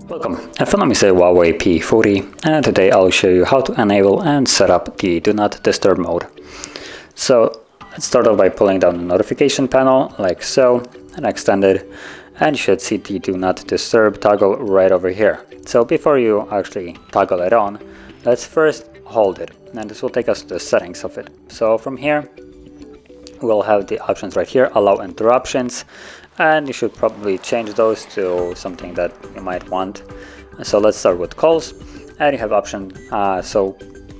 Welcome, my name is HUAWEI P40, and today I'll show you how to enable and set up the Do Not Disturb mode. So let's start off by pulling down the notification panel like so and extend it, and you should see the Do Not Disturb toggle right over here. So before you actually toggle it on, let's first hold it, and this will take us to the settings of it. So from here we'll have the options right here, allow interruptions, and you should probably change those to something that you might want. So let's start with calls, and you have option. So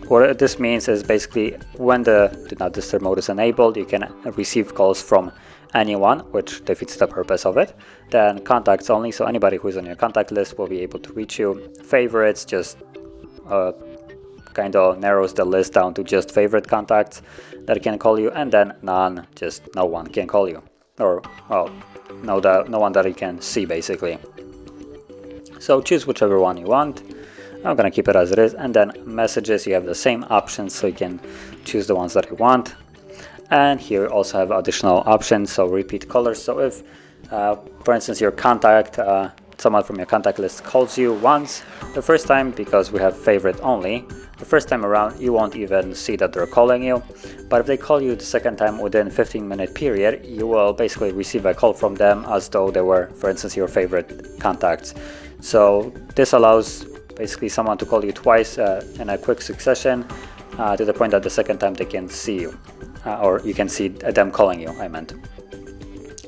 what this means is basically when the Do Not Disturb mode is enabled, you can receive calls from anyone, which defeats the purpose of it. Then contacts only, so anybody who's on your contact list will be able to reach you. Favorites just kind of narrows the list down to just favorite contacts that can call you, and then none, just no one can call you, or well, no one that you can see basically. So choose whichever one you want. I'm gonna keep it as it is, and then messages, you have the same options, so you can choose the ones that you want. And here also have additional options, so repeat callers. So if for instance your contact, someone from your contact list calls you once, the first time, because we have favorite only, the first time around you won't even see that they're calling you. But if they call you the second time within 15-minute period, you will basically receive a call from them as though they were, for instance, your favorite contacts. So this allows basically someone to call you twice in a quick succession, to the point that the second time they can see you, or you can see them calling you, I meant.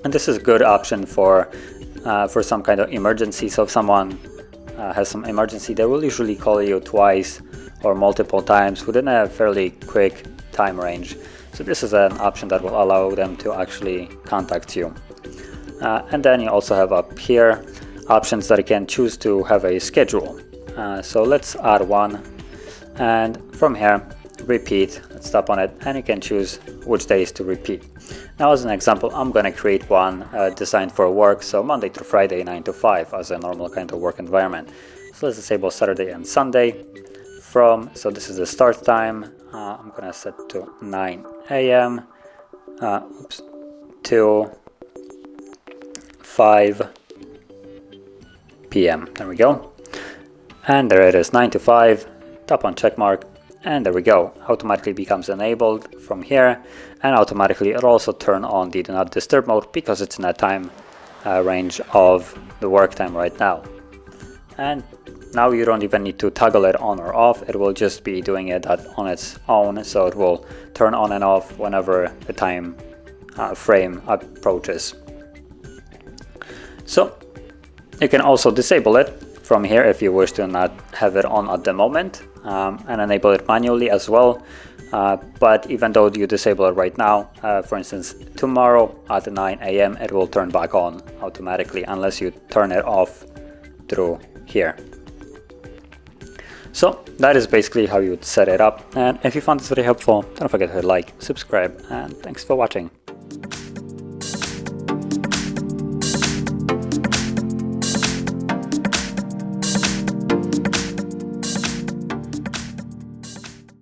And this is a good option for some kind of emergency. So if someone has some emergency, they will usually call you twice or multiple times within a fairly quick time range. So this is an option that will allow them to actually contact you. And then you also have up here options that you can choose to have a schedule. So let's add one, and from here repeat, let's tap on it, and you can choose which days to repeat. Now as an example, I'm going to create one designed for work, so Monday through Friday 9 to 5 as a normal kind of work environment. So let's disable Saturday and Sunday. So this is the start time, I'm going to set to 9 a.m. Till 5 p.m. There we go. And there it is, 9 to 5, tap on check mark, and there we go, automatically becomes enabled from here, and automatically it'll also turn on the Do Not Disturb mode because it's in a time range of the work time right now. And now you don't even need to toggle it on or off, it will just be doing it on its own, so it will turn on and off whenever the time frame approaches. So you can also disable it from here if you wish to not have it on at the moment, and enable it manually as well. But even though you disable it right now, for instance tomorrow at 9 a.m. it will turn back on automatically unless you turn it off through here. So that is basically how you would set it up, and if you found this very helpful, don't forget to hit like, subscribe, and thanks for watching.